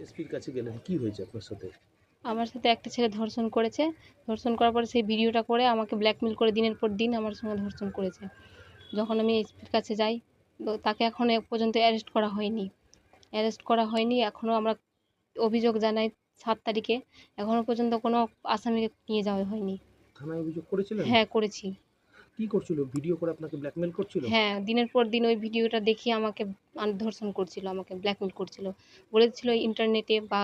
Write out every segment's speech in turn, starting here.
এসপির কাছে গেলেন, কি হয়েছে আপনার সাথে? আমার সাথে একটা ছেলে ধর্ষণ করেছে। ধর্ষণ করার পরে সেই ভিডিওটা করে আমাকে ব্ল্যাকমেল করে দিনের পর দিন আমার সঙ্গে ধর্ষণ করেছে। যখন আমি এসপির কাছে যাই, তো তাকে এখনো পর্যন্ত অ্যারেস্ট করা হয়নি। এখনো আমরা অভিযোগ জানাই ৭ তারিখে। এখনো পর্যন্ত কোনো আসামিকে নিয়ে যাওয়া হয়নি। থানায় অভিযোগ করেছিলেন? হ্যাঁ, করেছি। কি করছিল? ভিডিও করে আপনাকে ব্ল্যাকমেইল করছিল? হ্যাঁ, দিনের পর দিন ওই ভিডিওটা দেখিয়ে আমাকে ধর্ষণ করছিল, আমাকে ব্ল্যাকমেল করছিল। বলেছিল ইন্টারনেটে বা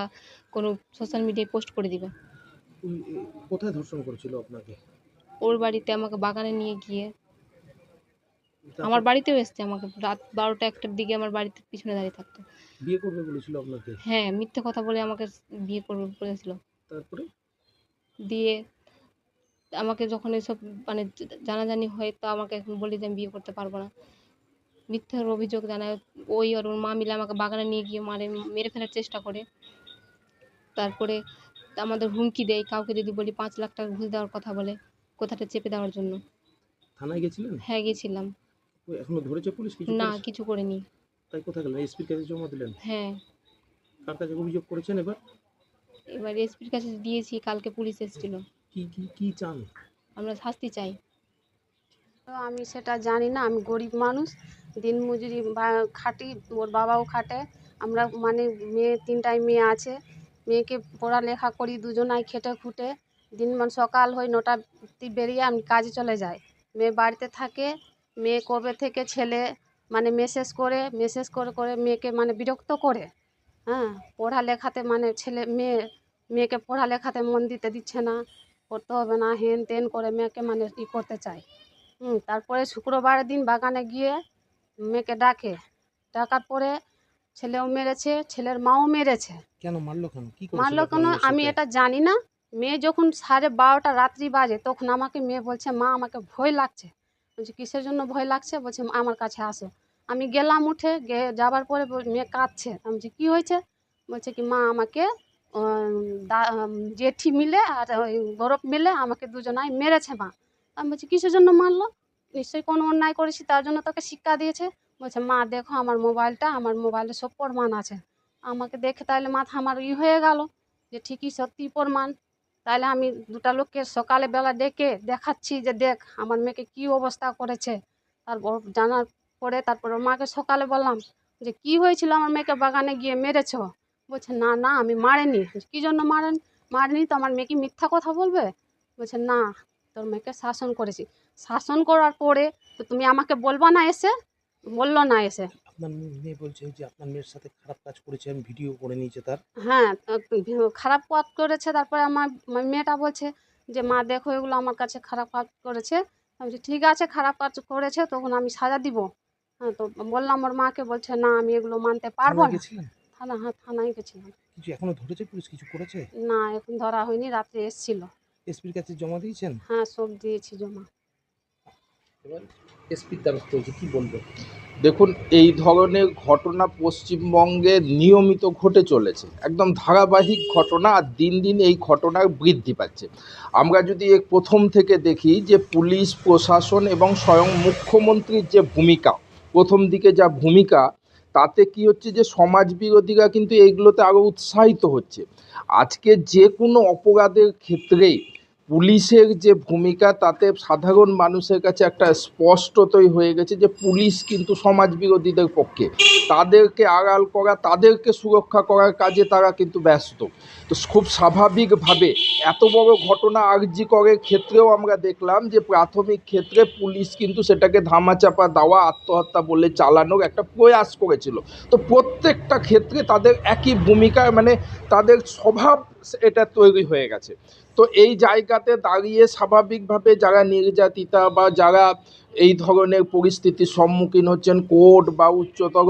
কোনো সোশ্যাল মিডিয়ায় পোস্ট করে দিবে। উনি কোথায় ধর্ষণ করেছিল আপনাকে? ওর বাড়িতে আমাকে বাগানে নিয়ে গিয়ে তারপর আমার বাড়িতেও এসছে, আমাকে রাত ১২টা-১টার দিকে আমার বাড়িতে পিছনে দাঁড়িয়ে থাকতো। বিয়ে করবে বলেছিল আপনাকে? হ্যাঁ, মিথ্যে কথা বলে আমাকে বিয়ে করবে বলেছিল। তারপরে? দিয়ে আমাকে যখন এসব মানে জানাজানি হয়, তো আমাকে এখন বলি যে আমি বিয়ে করতে পারব না। মিথ্যার অভিযোগ জানায়। ওই আর ওর মা মিলে আমাকে বাগানে নিয়ে গিয়ে মেরে ফেলার চেষ্টা করে। তারপরে আমাদের হুমকি দেয়, কাউকে যদি বলি ৫ লাখ টাকা ঘুষ দেওয়ার কথা বলে, কথাটা চেপে দেওয়ার জন্য। থানায় গেছিলেন? হ্যাঁ, গেছিলাম। এখনো ধরেছে পুলিশ? কিছু না, করেছে? কিছু করেনি। তাই কোথায় গেলেন? এসপির কাছে জমা দিলেন? হ্যাঁ, কার কাছে অভিযোগ করেছেন এবার? এবার এসপির কাছে দিয়েছি, কালকে পুলিশ এসেছিল। কি চান? আমরা শাস্তি চাই। তো আমি সেটা জানি না, আমি গরিব মানুষ, দিনমজুরি বা খাটি, ওর বাবাও খাটে। আমরা মানে মেয়ে ৩টাই মেয়ে আছে, মেয়েকে পড়ালেখা করি দুজনাই খেটে খুঁটে। সকাল হয় ৯টা বেরিয়ে আমি কাজে চলে যাই, মেয়ে বাড়িতে থাকে। মেয়ে কবে থেকে ছেলে মানে মেসেজ করে করে মেয়েকে মানে বিরক্ত করে। হ্যাঁ, পড়ালেখাতে মানে মেয়েকে পড়ালেখাতে মন দিতে দিচ্ছে না, পড়তে হবে না, হেন তেন করে মেয়েকে মানে করতে চায়। তারপরে শুক্রবারের দিন বাগানে গিয়ে মেয়েকে ডাকার পরে ছেলেও মেরেছে, ছেলের মাও মেরেছে। কেন মারলো কেন? কি করেছিল মারলো আপনার কেন মেয়ের আমি সাথে? এটা জানি না। মেয়ে যখন 12:30 রাত্রি বাজে, তখন আমাকে মেয়ে বলছে, মা আমাকে ভয় লাগছে। বলছি কিসের জন্য ভয় লাগছে? বলছে আমার কাছে আসো। আমি গেলাম, উঠে যাবার পরে মেয়ে কাঁদছে। আমি বলছি কী হয়েছে? বলছে কি মা আমাকে জেঠি মিলে আর ওই বরফ মিলে আমাকে দুজনাই মেরেছে মা। আমি বলছি কিসের জন্য মারলো? নিশ্চয়ই কোনো অন্যায় করেছি, তার জন্য তোকে শিক্ষা দিয়েছে। বলছে মা দেখো আমার মোবাইলে সব প্রমাণ আছে। আমাকে দেখে তাহলে মাথা আমার হয়ে গেল যে ঠিকই সত্যি প্রমাণ। তাহলে আমি 2টা লোককে সকালে বেলা ডেকে দেখাচ্ছি যে দেখ আমার মেয়েকে কী অবস্থা করেছে। তারপর জানার পরে তারপর ওর মাকে সকালে বললাম যে কী হয়েছিল, আমার মেয়েকে বাগানে গিয়ে মেরেছ? বলছে না না আমি মারিনি। কী জন্য মারিনি তো আমার মেয়ে কি মিথ্যা কথা বলবে? বলছে না, তোর মেয়েকে শাসন করেছি। শাসন করার পরে তো তুমি আমাকে বলবা না এসে? বললো না এসে। আপনার মেয়ে বলছে যে আপনার মেয়ের সাথে খারাপ কাজ করেছে, আমি ভিডিও করে নিয়েছে তার। হ্যাঁ, খারাপ কাজ করেছে। তারপরে আমার মেয়েটা বলছে যে মা দেখো এগুলো আমার কাছে খারাপ কাজ করেছে। আমি বলছি ঠিক আছে, খারাপ কাজ করেছে তখন আমি সাজা দিব। হ্যাঁ, তো বললাম ওর মাকে, বলছে না আমি এগুলো মানতে পারবো থানায় না। গেছিলেন? হ্যাঁ, থানায় গেছিলাম। কিছু এখনো ধরেছে পুলিশ? কিছু করেছে? না, এখন ধরা হয়নি, রাত্রে এসছিল। এসপির কাছে জমা দিয়েছেন? হ্যাঁ, সব দিয়েছি জমা। এবার এসপির দ্বারস্থ হয়েছে, কি বলবেন? দেখুন, এই ধরনের ঘটনা পশ্চিমবঙ্গে নিয়মিত ঘটে চলেছে, একদম ধারাবাহিক ঘটনা, আর দিন দিন এই ঘটনার বৃদ্ধি পাচ্ছে। আমরা যদি প্রথম থেকে দেখি যে পুলিশ প্রশাসন এবং স্বয়ং মুখ্যমন্ত্রীর যে ভূমিকা, প্রথম দিকে যা ভূমিকা, তাতে কি হচ্ছে যে সমাজ বিরোধীরা কিন্তু এইগুলোতে আরও উৎসাহিত হচ্ছে। আজকে যে কোনো অপরাধের ক্ষেত্রেই পুলিশের যে ভূমিকা, তাতে সাধারণ মানুষের কাছে একটা স্পষ্টতই হয়ে গেছে যে পুলিশ কিন্তু সমাজ বিরোধীদের পক্ষে, তাদেরকে আড়াল করা, তাদেরকে সুরক্ষা করার কাজে তারা কিন্তু ব্যস্ত। তো খুব স্বাভাবিকভাবে এত বড় ঘটনা আরজি করের ক্ষেত্রেও আমরা দেখলাম যে প্রাথমিক ক্ষেত্রে পুলিশ কিন্তু সেটাকে ধামাচাপা দেওয়া, আত্মহত্যা বলে চালানোর একটা প্রয়াস করেছিল। তো প্রত্যেকটা ক্ষেত্রে তাদের একই ভূমিকা, মানে তাদের স্বভাব এটা তৈরি হয়ে গেছে। তো এই জায়গাতে দাঁড়িয়ে স্বাভাবিকভাবে যারা নির্যাতিতা বা যারা এই ধরনের পরিস্থিতির সম্মুখীন হচ্ছেন, কোর্ট বা উচ্চতর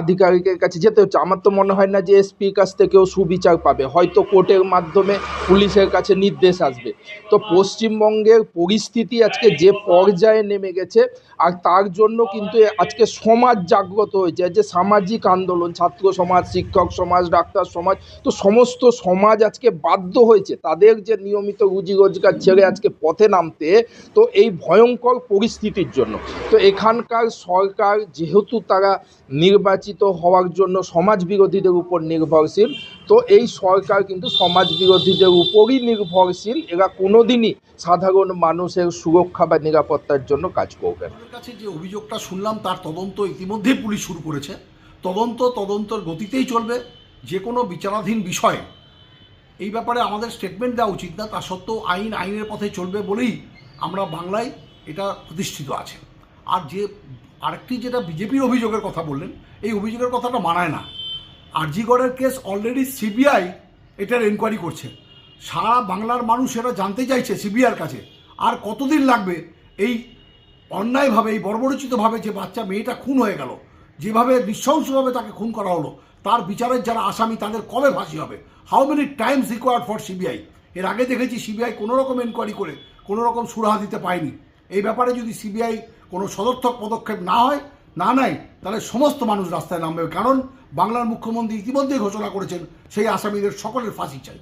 আধিকারিকের কাছে যেতে হচ্ছে। আমার তো মনে হয় না যে এসপির কাছ থেকেও সুবিচার পাবে, হয়তো কোর্টের মাধ্যমে পুলিশের কাছে নির্দেশ আসবে। তো পশ্চিমবঙ্গের পরিস্থিতি আজকে যে পর্যায়ে নেমে গেছে, আর তার জন্য কিন্তু আজকে সমাজ জাগ্রত হয়েছে, যে সামাজিক আন্দোলন, ছাত্র সমাজ, শিক্ষক সমাজ, ডাক্তার সমাজ, তো সমস্ত সমাজ আজকে বাধ্য হয়েছে তাদের যে নিয়মিত রুজি রোজগার ছেড়ে আজকে পথে নামতে, তো এই ভয়ঙ্কর পরিস্থিতির জন্য। তো এখানকার সরকার যেহেতু তারা নির্বাচিত হওয়ার জন্য সমাজ বিরোধীদের উপর নির্ভরশীল। তো এই সরকার কিন্তু সমাজ বিরোধীদের উপরই নির্ভরশীল, এরা কোনোদিনই সাধারণ মানুষের সুরক্ষা বা নিরাপত্তার জন্য কাজ করবে না। আমাদের কাছে যে অভিযোগটা শুনলাম তার তদন্ত ইতিমধ্যেই পুলিশ শুরু করেছে। তদন্তর গতিতেই চলবে। যে কোনো বিচারাধীন বিষয়ে এই ব্যাপারে আমাদের স্টেটমেন্ট দেওয়া উচিত না, তা সত্ত্বেও আইনের পথে চলবে বলেই আমরা বাংলায় এটা প্রতিষ্ঠিত আছে। আর আরেকটি যেটা বিজেপির অভিযোগের কথা বললেন, এই অভিযোগের কথাটা মানায় না। আরজিগড়ের কেস অলরেডি সিবিআই এটার এনকোয়ারি করছে। সারা বাংলার মানুষ এটা জানতে চাইছে সিবিআইয়ের কাছে আর কতদিন লাগবে এই অন্যায়ভাবে, এই বর্বরোচিতভাবে যে বাচ্চা মেয়েটা খুন হয়ে গেল, যেভাবে নৃশংসভাবে তাকে খুন করা হলো, তার বিচারের যারা আসামি তাদের কবে ফাঁসি হবে? How many Times required for CBI? এর আগে দেখেছি সিবিআই কোনো রকম এনকোয়ারি করে কোনো রকম সুরাহা দিতে পায়নি। এই ব্যাপারে যদি সিবিআই কোনো সদর্থক পদক্ষেপ না নেয় তাহলে সমস্ত মানুষ রাস্তায় নামবে, কারণ বাংলার মুখ্যমন্ত্রী ইতিমধ্যেই ঘোষণা করেছেন সেই আসামিদের সকলের ফাঁসি চাই।